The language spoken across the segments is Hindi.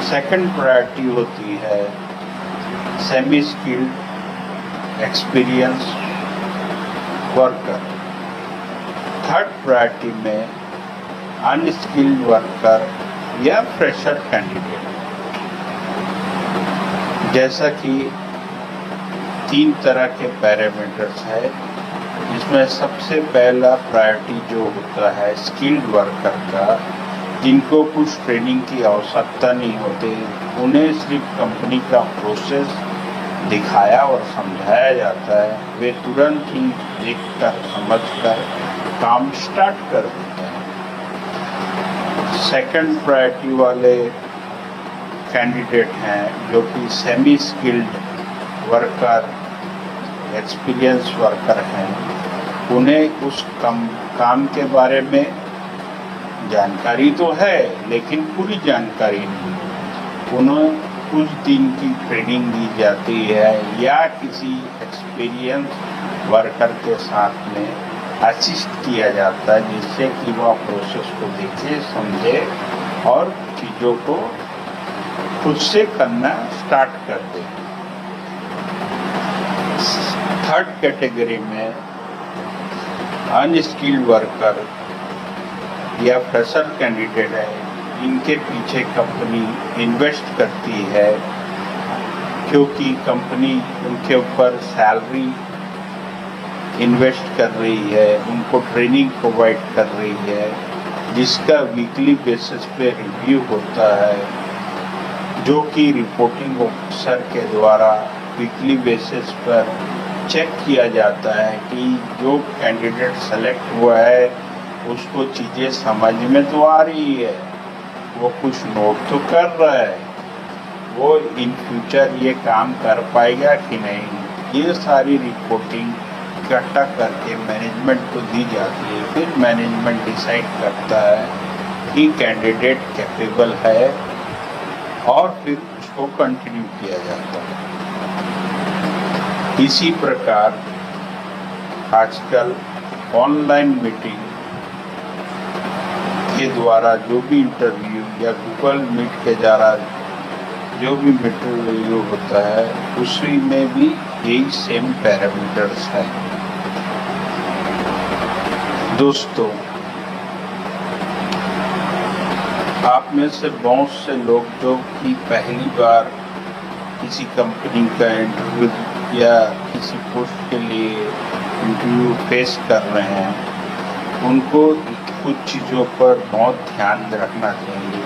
सेकंड प्रायोरिटी होती है semi skilled experience worker. Third priority में अनस्किल्ड वर्कर या फ्रेशर कैंडिडेट। जैसा कि 3 तरह के पैरामीटर्स है, जिसमें सबसे पहला प्रायोरिटी जो होता है स्किल्ड वर्कर का, जिनको कुछ ट्रेनिंग की आवश्यकता नहीं होती, उन्हें सिर्फ कंपनी का प्रोसेस दिखाया और समझाया जाता है, वे तुरंत ही देखकर समझकर काम स्टार्ट कर देते हैं। सेकंड प्रायोरिटी वाले कैंडिडेट हैं जो कि semi skilled worker, experience worker हैं। उन्हें उस काम के बारे में जानकारी तो है, लेकिन पूरी जानकारी नहीं। उन्हें कुछ दिन की ट्रेनिंग दी जाती है या किसी एक्सपीरियंस वर्कर के साथ में असिस्ट किया जाता है, जिससे कि वह प्रोसेस को देखे, समझे और चीज़ों को खुद से करना स्टार्ट कर दे। थर्ड कैटेगरी में अनस्किल्ड वर्कर या फ्रेशर कैंडिडेट है, इनके पीछे कंपनी इन्वेस्ट करती है, क्योंकि कंपनी उनके ऊपर सैलरी इन्वेस्ट कर रही है, उनको ट्रेनिंग प्रोवाइड कर रही है, जिसका वीकली बेसिस पे रिव्यू होता है, जो कि रिपोर्टिंग ऑफिसर के द्वारा वीकली बेसिस पर चेक किया जाता है कि जो कैंडिडेट सेलेक्ट हुआ है उसको चीज़ें समझ में तो आ रही है, वो कुछ नोट तो कर रहा है, वो इन फ्यूचर ये काम कर पाएगा कि नहीं। ये सारी रिपोर्टिंग इकट्ठा करके मैनेजमेंट को दी जाती है। फिर मैनेजमेंट डिसाइड करता है कि कैंडिडेट कैपेबल है और फिर उसको कंटिन्यू किया जाता है। इसी प्रकार आजकल ऑनलाइन मीटिंग के द्वारा जो भी इंटरव्यू या गूगल मीट के द्वारा जो भी इंटरव्यू होता है, उसी में भी यही सेम पैरामीटर्स हैं। दोस्तों, आप में से बहुत से लोग जो कि पहली बार किसी कंपनी का इंटरव्यू या किसी पोस्ट के लिए इंटरव्यू फेस कर रहे हैं, उनको कुछ चीज़ों पर बहुत ध्यान रखना चाहिए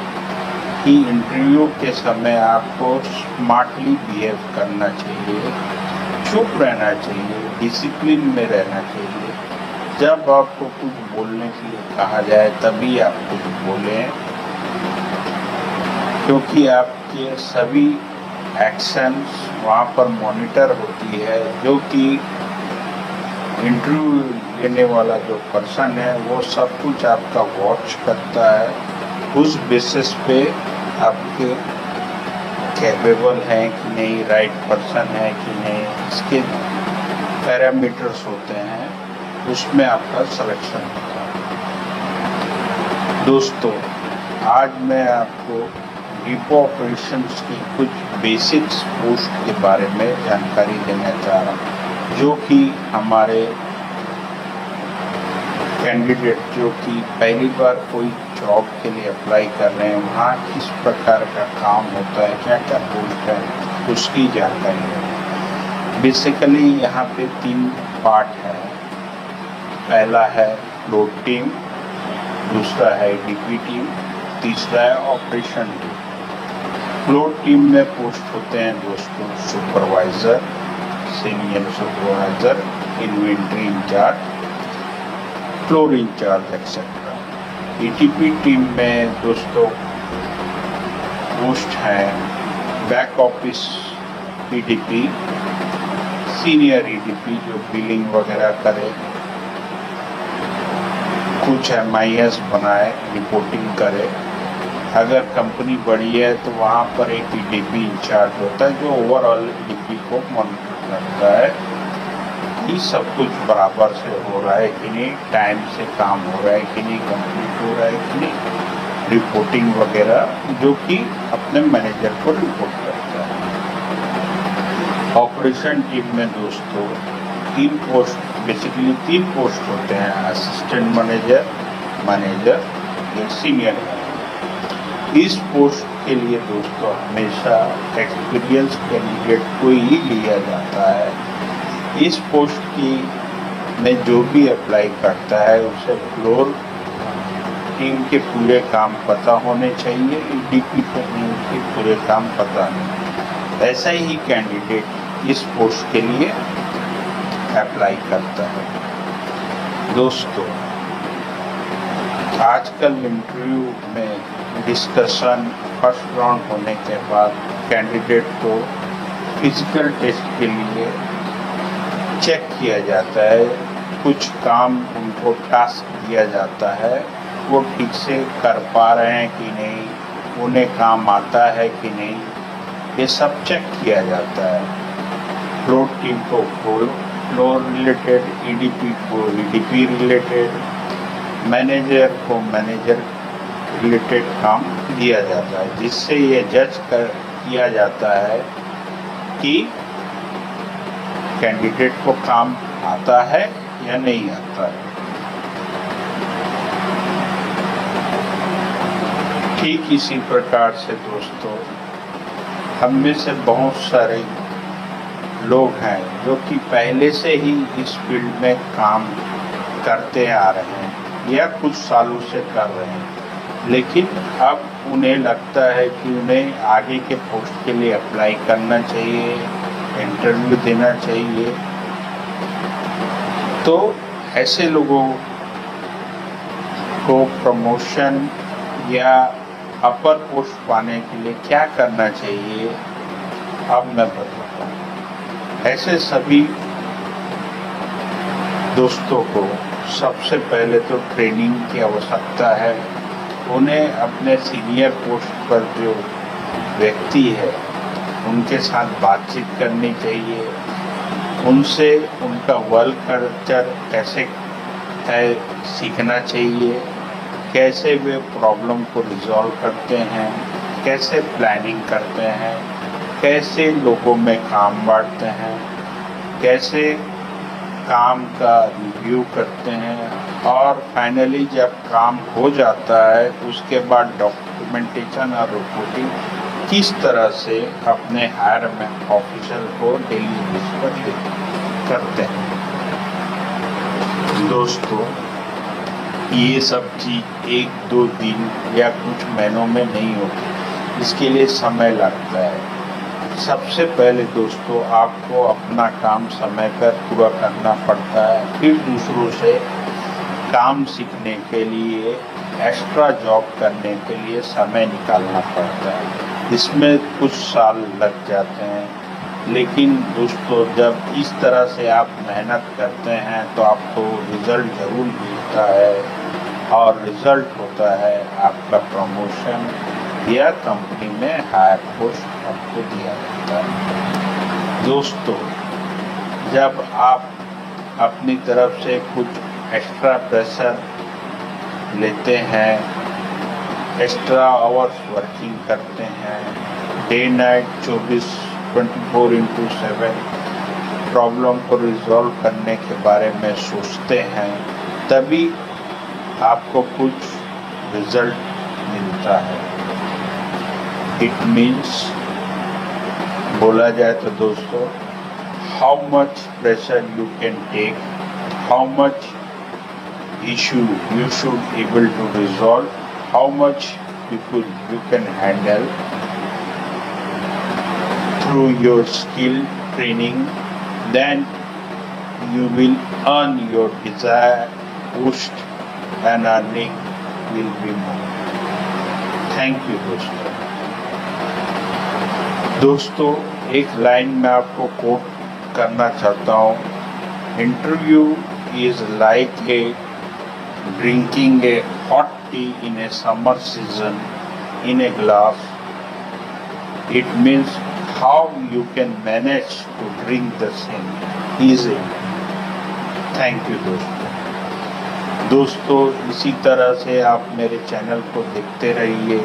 कि इंटरव्यू के समय आपको स्मार्टली बिहेव करना चाहिए, चुप रहना चाहिए, डिसिप्लिन में रहना चाहिए। जब आपको कुछ बोलने के लिए कहा जाए तभी आप कुछ बोलें, क्योंकि आपके सभी एक्शंस वहाँ पर मॉनिटर होती है, जो कि इंटरव्यू लेने वाला जो पर्सन है वो सब कुछ आपका वॉच करता है। उस बेसिस पे आपके कैपेबल हैं कि नहीं, राइट पर्सन है कि नहीं, इसके पैरामीटर्स होते हैं, उसमें आपका सिलेक्शन होता है। दोस्तों, आज मैं आपको डिपो ऑपरेशंस की कुछ बेसिक्स पोस्ट के बारे में जानकारी देना चाह रहा हूँ, जो कि हमारे कैंडिडेट जो कि पहली बार कोई जॉब के लिए अप्लाई कर रहे हैं, वहाँ किस प्रकार का काम होता है, क्या क्या पोस्ट है, उसकी जानकारी है। बेसिकली यहाँ पे 3 पार्ट है। पहला है फ्लोट टीम, दूसरा है डीपी टीम, तीसरा है ऑपरेशन टीम। फ्लोट टीम में पोस्ट होते हैं दोस्तों supervisor, senior supervisor, inventory incharge, floor incharge etcetera. ETP team में दोस्तों पोस्ट है back office EDP, senior EDP जो बिलिंग वगैरह करे, कुछ MIS बनाए, रिपोर्टिंग करे। अगर कंपनी बड़ी है तो वहाँ पर एक ईडीपी इंचार्ज होता है जो ओवरऑल ईडीपी को मॉनिटर करता है कि सब कुछ बराबर से हो रहा है कि नहीं, टाइम से काम हो रहा है कि नहीं, कंप्लीट हो रहा है कि नहीं। रिपोर्टिंग वगैरह, जो कि अपने मैनेजर को रिपोर्ट करता है। ऑपरेशन टीम में दोस्तों बेसिकली तीन पोस्ट होते हैं: असिस्टेंट मैनेजर, मैनेजर या सीनियर मैनेजर। इस पोस्ट के लिए दोस्तों हमेशा एक्सपीरियंस कैंडिडेट को ही लिया जाता है। इस पोस्ट की में जो भी अप्लाई करता है उसे फ्लोर टीम के पूरे काम पता होने चाहिए, ईडीपी टीम के पूरे काम पता नहीं। ऐसा ही कैंडिडेट इस पोस्ट के लिए अप्लाई करता है। दोस्तों आजकल इंटरव्यू में डिस्कशन फर्स्ट राउंड होने के बाद कैंडिडेट को फिजिकल टेस्ट के लिए चेक किया जाता है। कुछ काम उनको टास्क दिया जाता है, वो ठीक से कर पा रहे हैं कि नहीं, उन्हें काम आता है कि नहीं, ये सब चेक किया जाता है। फ्लोर टीम को फ्लोर रिलेटेड, ईडीपी को ईडीपी रिलेटेड, मैनेजर को मैनेजर रिलेटेड काम दिया जाता है, जिससे ये जज किया जाता है कि कैंडिडेट को काम आता है या नहीं आता है। ठीक इसी प्रकार से दोस्तों हम में से बहुत सारे लोग हैं जो कि पहले से ही इस फील्ड में काम करते आ रहे हैं या कुछ सालों से कर रहे हैं, लेकिन अब उन्हें लगता है कि उन्हें आगे के पोस्ट के लिए अप्लाई करना चाहिए, इंटरव्यू देना चाहिए। तो ऐसे लोगों को प्रमोशन या अपर पोस्ट पाने के लिए क्या करना चाहिए, अब मैं बताता हूँ। ऐसे सभी दोस्तों को सबसे पहले तो ट्रेनिंग की आवश्यकता है। उन्हें अपने सीनियर पोस्ट पर जो व्यक्ति है उनके साथ बातचीत करनी चाहिए, उनसे उनका वर्क कल्चर कैसे है सीखना चाहिए, कैसे वे प्रॉब्लम को रिजॉल्व करते हैं, कैसे प्लानिंग करते हैं, कैसे लोगों में काम बांटते हैं, कैसे काम का रिव्यू करते हैं, और फाइनली जब काम हो जाता है उसके बाद डॉक्यूमेंटेशन और रिपोर्टिंग किस तरह से अपने हायर ऑफिसर को डेली बेस पर करते हैं। दोस्तों ये सब चीज़ 1-2 दिन या कुछ महीनों में नहीं होती, इसके लिए समय लगता है। सबसे पहले दोस्तों आपको अपना काम समय पर पूरा करना पड़ता है, फिर दूसरों से काम सीखने के लिए, एक्स्ट्रा जॉब करने के लिए समय निकालना पड़ता है। इसमें कुछ साल लग जाते हैं, लेकिन दोस्तों जब इस तरह से आप मेहनत करते हैं तो आपको रिज़ल्ट ज़रूर मिलता है, और रिज़ल्ट होता है आपका प्रमोशन या कंपनी में हायर पोस्ट आपको दिया जाता है। दोस्तों जब आप अपनी तरफ से कुछ एक्स्ट्रा प्रेशर लेते हैं, एक्स्ट्रा आवर्स वर्किंग करते हैं, डे नाइट 24/7 प्रॉब्लम को रिजॉल्व करने के बारे में सोचते हैं, तभी आपको कुछ रिजल्ट मिलता है। इट मीन्स बोला जाए तो दोस्तों, how much pressure you can take, how much issue you should able to resolve, how much people you can handle through your skill training, then you will earn your desired post and earning will be more. Thank you दोस्तों एक लाइन में आपको कोट करना चाहता हूँ, interview is like a drinking a hot tea in a summer season in a glass. It means how you can manage to drink the same easily. Thank you दोस्तों। दोस्तों इसी तरह से आप मेरे चैनल को देखते रहिए।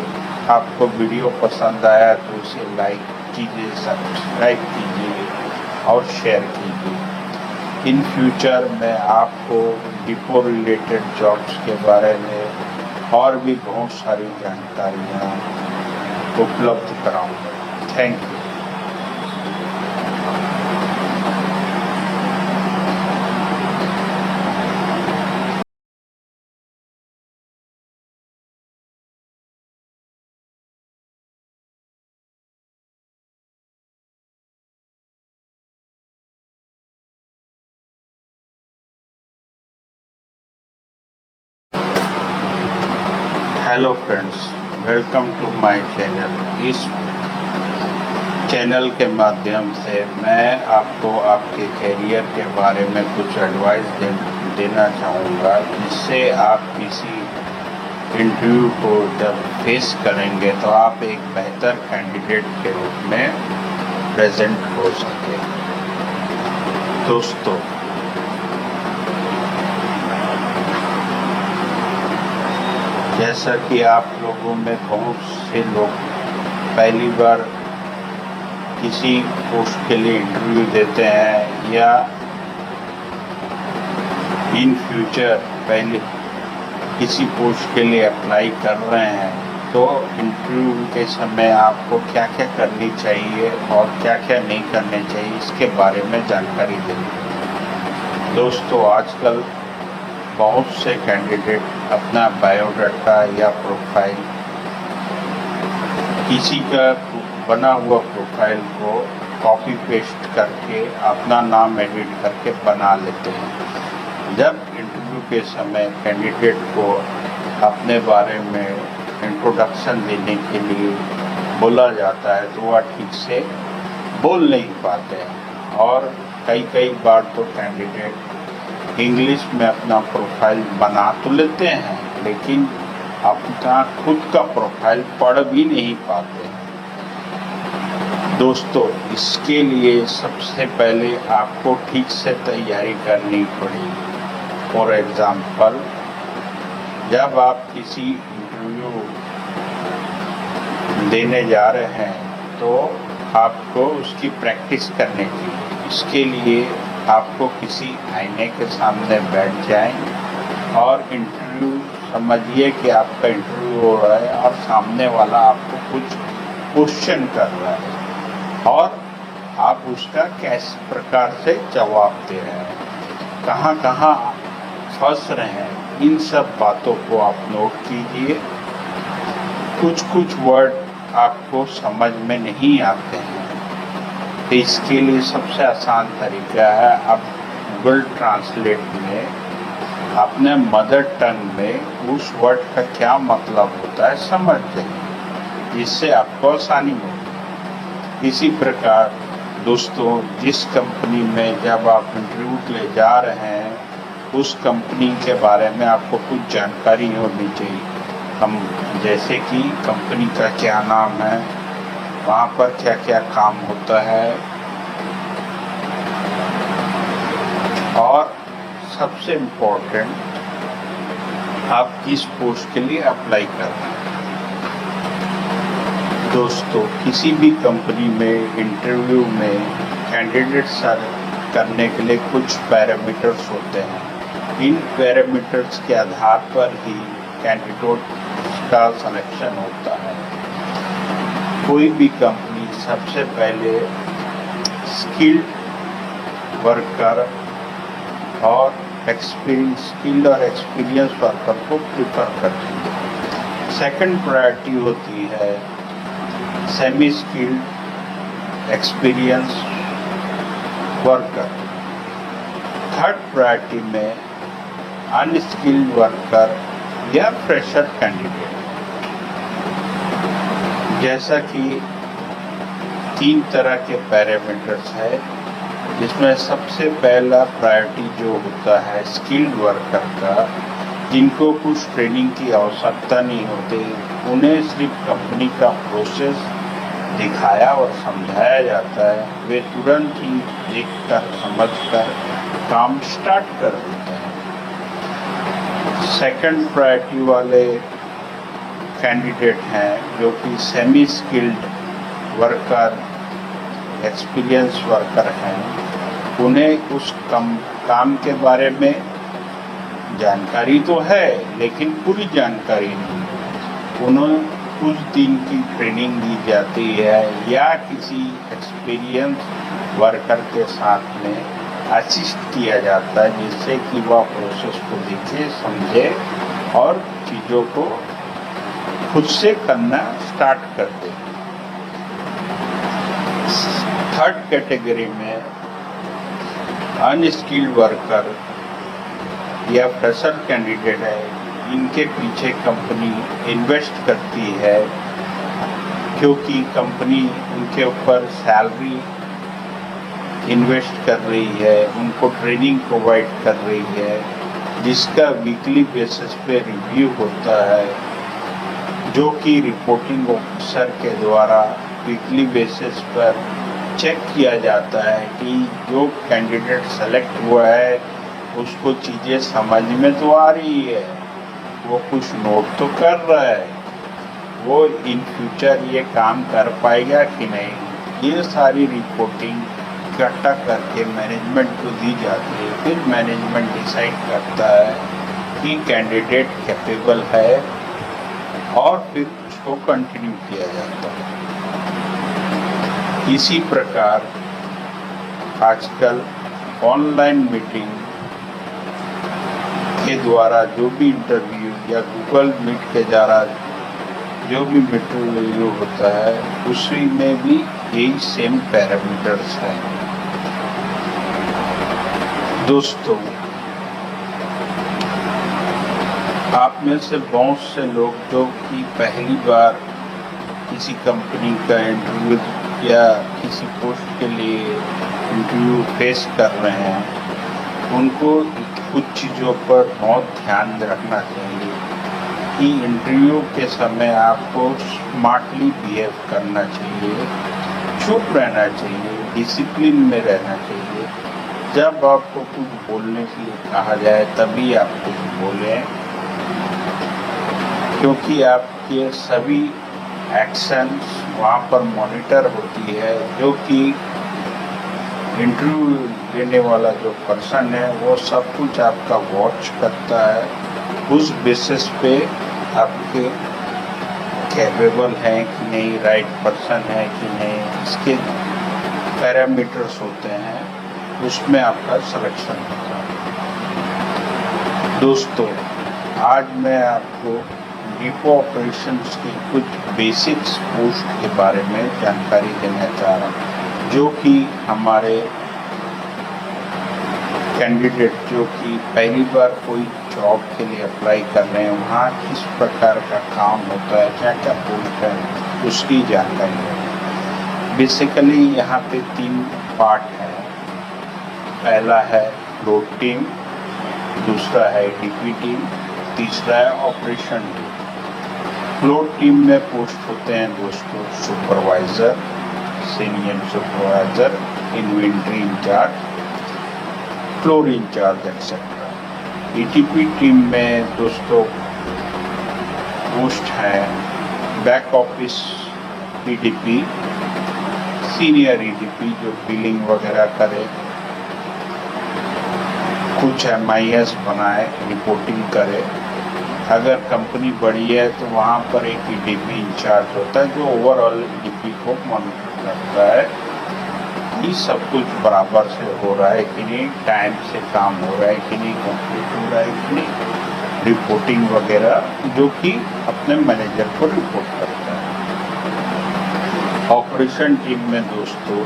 आपको वीडियो पसंद आया तो इसे लाइक कीजिए, सब्सक्राइब कीजिए और शेयर कीजिए। इन फ्यूचर मैं आपको डिपो रिलेटेड जॉब्स के बारे में और भी बहुत सारी जानकारियाँ उपलब्ध कराऊंगा। Thank you. Hello friends, welcome to my channel. इस चैनल के माध्यम से मैं आपको आपके करियर के बारे में कुछ एडवाइस देना चाहूँगा, जिससे आप किसी इंटरव्यू को जब फेस करेंगे तो आप एक बेहतर कैंडिडेट के रूप में प्रेजेंट हो सके। दोस्तों, जैसा कि आप लोगों में बहुत से लोग पहली बार किसी पोस्ट के लिए इंटरव्यू देते हैं या इन फ्यूचर पहले किसी पोस्ट के लिए अप्लाई कर रहे हैं, तो इंटरव्यू के समय आपको क्या क्या करनी चाहिए और क्या क्या नहीं करनी चाहिए, इसके बारे में जानकारी देंगे। दोस्तों, आजकल बहुत से कैंडिडेट अपना बायोडाटा या प्रोफाइल, किसी का बना हुआ प्रोफाइल को कॉपी पेस्ट करके अपना नाम एडिट करके बना लेते हैं। जब इंटरव्यू के समय कैंडिडेट को अपने बारे में इंट्रोडक्शन देने के लिए बोला जाता है तो वह ठीक से बोल नहीं पाते हैं और कई बार तो कैंडिडेट इंग्लिश में अपना प्रोफाइल बना तो लेते हैं, लेकिन अपना खुद का प्रोफाइल पढ़ भी नहीं पाते हैं। दोस्तों, इसके लिए सबसे पहले आपको ठीक से तैयारी करनी पड़ेगी। फॉर एग्जाम्पल, जब आप किसी इंटरव्यू देने जा रहे हैं तो आपको उसकी प्रैक्टिस करनी चाहिए। इसके लिए आपको किसी आईने के सामने बैठ जाएं और इंटरव्यू समझिए कि आपका इंटरव्यू हो रहा है और सामने वाला आपको कुछ क्वेश्चन कर रहा है और आप उसका किस प्रकार से जवाब दे रहे हैं, कहाँ कहाँ फंस रहे हैं, इन सब बातों को आप नोट कीजिए। कुछ वर्ड आपको समझ में नहीं आते हैं तो इसके लिए सबसे आसान तरीका है, आप गूगल ट्रांसलेट में अपने मदर टंग में उस वर्ड का क्या मतलब होता है समझ जाइए, जिससे आपको आसानी होगी। इसी प्रकार दोस्तों, जिस कंपनी में जब आप इंटरव्यू के लिए जा रहे हैं उस कंपनी के बारे में आपको कुछ जानकारी होनी चाहिए। हम जैसे कि कंपनी का क्या नाम है, वहाँ पर क्या क्या काम होता है और सबसे इम्पोर्टेंट, आप किस पोस्ट के लिए अप्लाई कर रहे हैं। दोस्तों, किसी भी कंपनी में इंटरव्यू में कैंडिडेट सर्च करने के लिए कुछ पैरामीटर्स होते हैं। इन पैरामीटर्स के आधार पर ही कैंडिडेट का सिलेक्शन होता है। कोई भी कंपनी सबसे पहले स्किल्ड वर्कर और स्किल्ड और एक्सपीरियंस वर्कर को प्रिफर करती है। सेकंड प्रायोरिटी होती है semi skilled experience worker. Third priority में अनस्किल्ड वर्कर या फ्रेशर कैंडिडेट। जैसा कि 3 तरह के पैरामीटर्स है, जिसमें सबसे पहला प्रायोरिटी जो होता है स्किल्ड वर्कर का, जिनको कुछ ट्रेनिंग की आवश्यकता नहीं होती, उन्हें सिर्फ कंपनी का प्रोसेस दिखाया और समझाया जाता है, वे तुरंत ही देखकर समझकर काम स्टार्ट कर देते हैं। सेकंड प्रायोरिटी वाले कैंडिडेट हैं जो कि semi skilled worker, experience worker हैं, उन्हें उस काम के बारे में जानकारी तो है लेकिन पूरी जानकारी नहीं। उन्हें कुछ दिन की ट्रेनिंग दी जाती है या किसी एक्सपीरियंस वर्कर के साथ में असिस्ट किया जाता है जिससे कि वह प्रोसेस को देखे, समझे और चीज़ों को खुद से करना स्टार्ट कर दे। थर्ड कैटेगरी में अनस्किल्ड वर्कर या फ्रेशर कैंडिडेट है। इनके पीछे कंपनी इन्वेस्ट करती है क्योंकि कंपनी उनके ऊपर सैलरी इन्वेस्ट कर रही है, उनको ट्रेनिंग प्रोवाइड कर रही है जिसका वीकली बेसिस पे रिव्यू होता है, जो कि रिपोर्टिंग ऑफिसर के द्वारा वीकली बेसिस पर चेक किया जाता है कि जो कैंडिडेट सेलेक्ट हुआ है उसको चीज़ें समझ में तो आ रही है, वो कुछ नोट तो कर रहा है, वो इन फ्यूचर ये काम कर पाएगा कि नहीं। ये सारी रिपोर्टिंग इकट्ठा करके मैनेजमेंट को दी जाती है। फिर मैनेजमेंट डिसाइड करता है कि कैंडिडेट कैपेबल है और फिर उसको कंटिन्यू किया जाता है। इसी प्रकार आजकल ऑनलाइन मीटिंग के द्वारा जो भी इंटरव्यू या गूगल मीट के द्वारा जो भी इंटरव्यू होता है उसी में भी यही सेम पैरामीटर्स हैं। दोस्तों, आप में से बहुत से लोग जो कि पहली बार किसी कंपनी का इंटरव्यू या किसी पोस्ट के लिए इंटरव्यू फेस कर रहे हैं, उनको कुछ चीज़ों पर बहुत ध्यान रखना चाहिए कि इंटरव्यू के समय आपको स्मार्टली बिहेव करना चाहिए, चुप रहना चाहिए, डिसिप्लिन में रहना चाहिए। जब आपको कुछ बोलने के लिए कहा जाए तभी आप कुछ बोलें, क्योंकि आपके सभी एक्शंस वहाँ पर मॉनिटर होती है, जो कि इंटरव्यू लेने वाला जो पर्सन है वो सब कुछ आपका वॉच करता है। उस बेसिस पे आपके कैपेबल हैं कि नहीं, राइट पर्सन है कि नहीं, इसके पैरामीटर्स होते हैं, उसमें आपका सिलेक्शन होता है। दोस्तों, आज मैं आपको डिपो ऑपरेशंस की कुछ बेसिक्स पोस्ट के बारे में जानकारी देना चाह रहा हूँ, जो कि हमारे कैंडिडेट जो कि पहली बार कोई जॉब के लिए अप्लाई कर रहे हैं वहाँ किस प्रकार का काम होता है, क्या क्या पोस्ट है, उसकी जानकारी है। बेसिकली यहाँ पे 3 पार्ट है। पहला है फ्लोट टीम, दूसरा है डीपी टीम, तीसरा है ऑपरेशन टीम। फ्लोट टीम में पोस्ट होते हैं दोस्तों supervisor, senior supervisor, inventory incharge, floor incharge etcetera. ETP team में दोस्तों पोस्ट है back office EDP, senior EDP जो बिलिंग वगैरह करे, कुछ MIS बनाए, रिपोर्टिंग करे। अगर कंपनी बड़ी है तो वहाँ पर एक ईडीपी इंचार्ज होता है जो ओवरऑल ईडीपी को मॉनिटर करता है कि सब कुछ बराबर से हो रहा है कि नहीं, टाइम से काम हो रहा है कि नहीं, कंप्लीट हो रहा है कि नहीं, रिपोर्टिंग वगैरह जो कि अपने मैनेजर को रिपोर्ट करता है। ऑपरेशन टीम में दोस्तों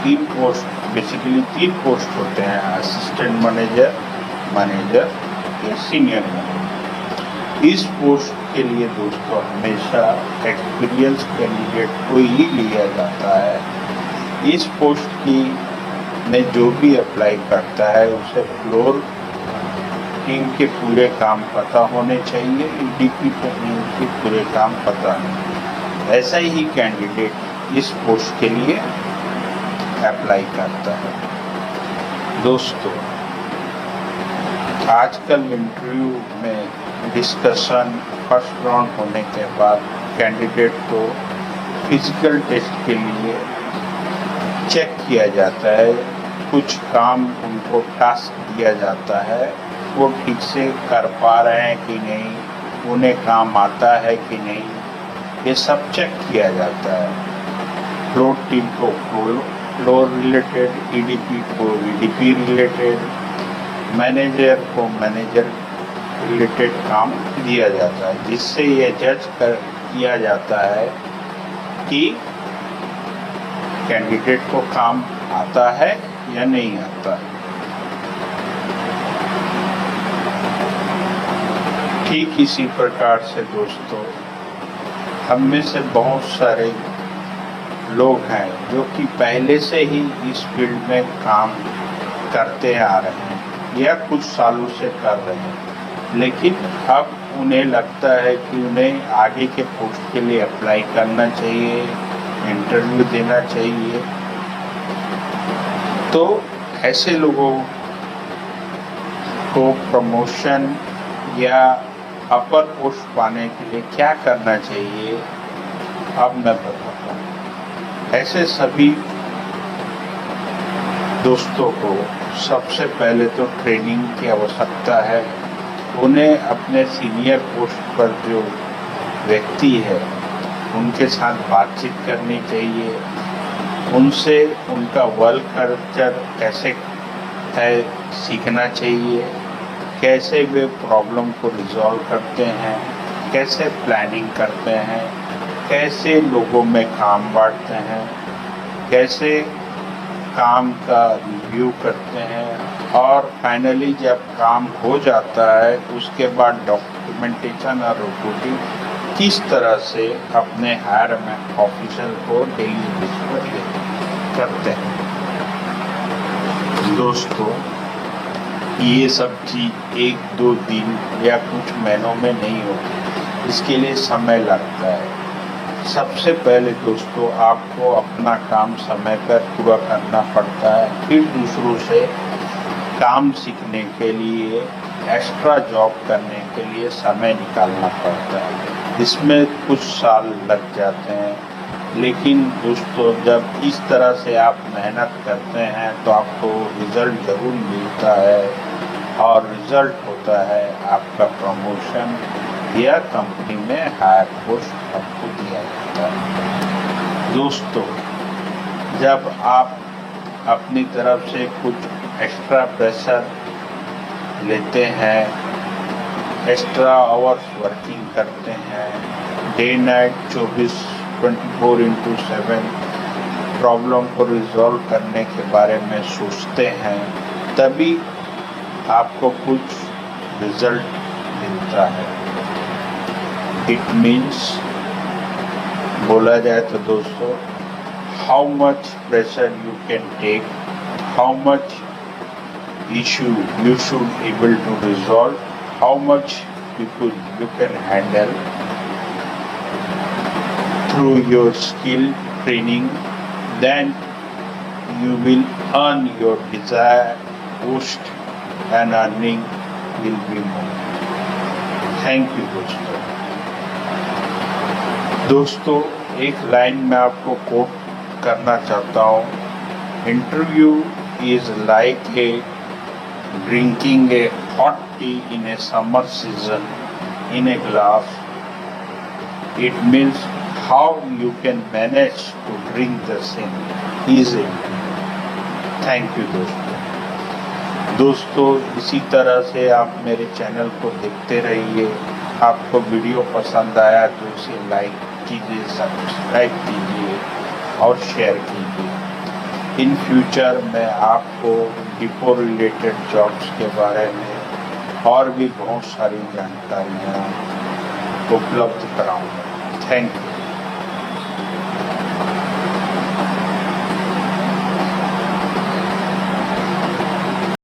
3 पोस्ट, बेसिकली 3 पोस्ट होते हैं, असिस्टेंट मैनेजर, मैनेजर या सीनियर मैनेजर। इस पोस्ट के लिए दोस्तों हमेशा एक्सपीरियंस कैंडिडेट को ही लिया जाता है। इस पोस्ट की में जो भी अप्लाई करता है उसे फ्लोर टीम के पूरे काम पता होने चाहिए, ईडीपी टीम के पूरे काम पता नहीं। ऐसा ही कैंडिडेट इस पोस्ट के लिए अप्लाई करता है। दोस्तों, आजकल इंटरव्यू में डिस्कशन फर्स्ट राउंड होने के बाद कैंडिडेट को फिजिकल टेस्ट के लिए चेक किया जाता है। कुछ काम उनको टास्क दिया जाता है, वो ठीक से कर पा रहे हैं कि नहीं, उन्हें काम आता है कि नहीं, ये सब चेक किया जाता है। फ्लोर टीम को फ्लोर रिलेटेड, ईडीपी को ईडीपी रिलेटेड, मैनेजर को मैनेजर रिलेटेड काम दिया जाता है, जिससे ये जज किया जाता है कि कैंडिडेट को काम आता है या नहीं आता है। ठीक इसी प्रकार से दोस्तों, हम में से बहुत सारे लोग हैं जो कि पहले से ही इस फील्ड में काम करते आ रहे हैं या कुछ सालों से कर रहे हैं, लेकिन अब उन्हें लगता है कि उन्हें आगे के पोस्ट के लिए अप्लाई करना चाहिए, इंटरव्यू देना चाहिए। तो ऐसे लोगों को प्रमोशन या अपर पोस्ट पाने के लिए क्या करना चाहिए, अब मैं बताता हूँ। ऐसे सभी दोस्तों को सबसे पहले तो ट्रेनिंग की आवश्यकता है। उन्हें अपने सीनियर पोस्ट पर जो व्यक्ति है उनके साथ बातचीत करनी चाहिए, उनसे उनका वर्क कल्चर कैसे है सीखना चाहिए, कैसे वे प्रॉब्लम को रिजॉल्व करते हैं, कैसे प्लानिंग करते हैं, कैसे लोगों में काम बांटते हैं, कैसे काम का रिव्यू करते हैं, और फाइनली जब काम हो जाता है उसके बाद डॉक्यूमेंटेशन और रिपोर्टिंग किस तरह से अपने हायर ऑफिसर को डेली बेस पर करते हैं। दोस्तों, ये सब चीज़ 1-2 दिन या कुछ महीनों में नहीं होती, इसके लिए समय लगता है। सबसे पहले दोस्तों, आपको अपना काम समय पर पूरा करना पड़ता है, फिर दूसरों से काम सीखने के लिए, एक्स्ट्रा जॉब करने के लिए समय निकालना पड़ता है। इसमें कुछ साल लग जाते हैं, लेकिन दोस्तों जब इस तरह से आप मेहनत करते हैं तो आपको रिज़ल्ट ज़रूर मिलता है, और रिज़ल्ट होता है आपका प्रमोशन या कंपनी में हायर पोस्ट आपको दिया जाता है। दोस्तों, जब आप अपनी तरफ से कुछ एक्स्ट्रा प्रेशर लेते हैं, एक्स्ट्रा आवर्स वर्किंग करते हैं, डे नाइट 24/7 प्रॉब्लम को रिजॉल्व करने के बारे में सोचते हैं, तभी आपको कुछ रिजल्ट मिलता है। इट मीन्स, बोला जाए तो दोस्तों, how much pressure you can take, how much issue you should able to resolve, how much you can handle through your skill training, then you will earn your desired post and earning will be more. Thank you दोस्तों, एक लाइन में आपको कोट करना चाहता हूँ। Interview is like a drinking a hot tea in a summer season in a glass. It means how you can manage to drink the same easily. Thank you दोस्तों, इसी तरह से आप मेरे चैनल को देखते रहिए। आपको वीडियो पसंद आया तो इसे लाइक कीजिए, सब्सक्राइब कीजिए और शेयर कीजिए। इन फ्यूचर मैं आपको डिपो रिलेटेड जॉब्स के बारे में और भी बहुत सारी जानकारियाँ उपलब्ध कराऊंगा। Thank you.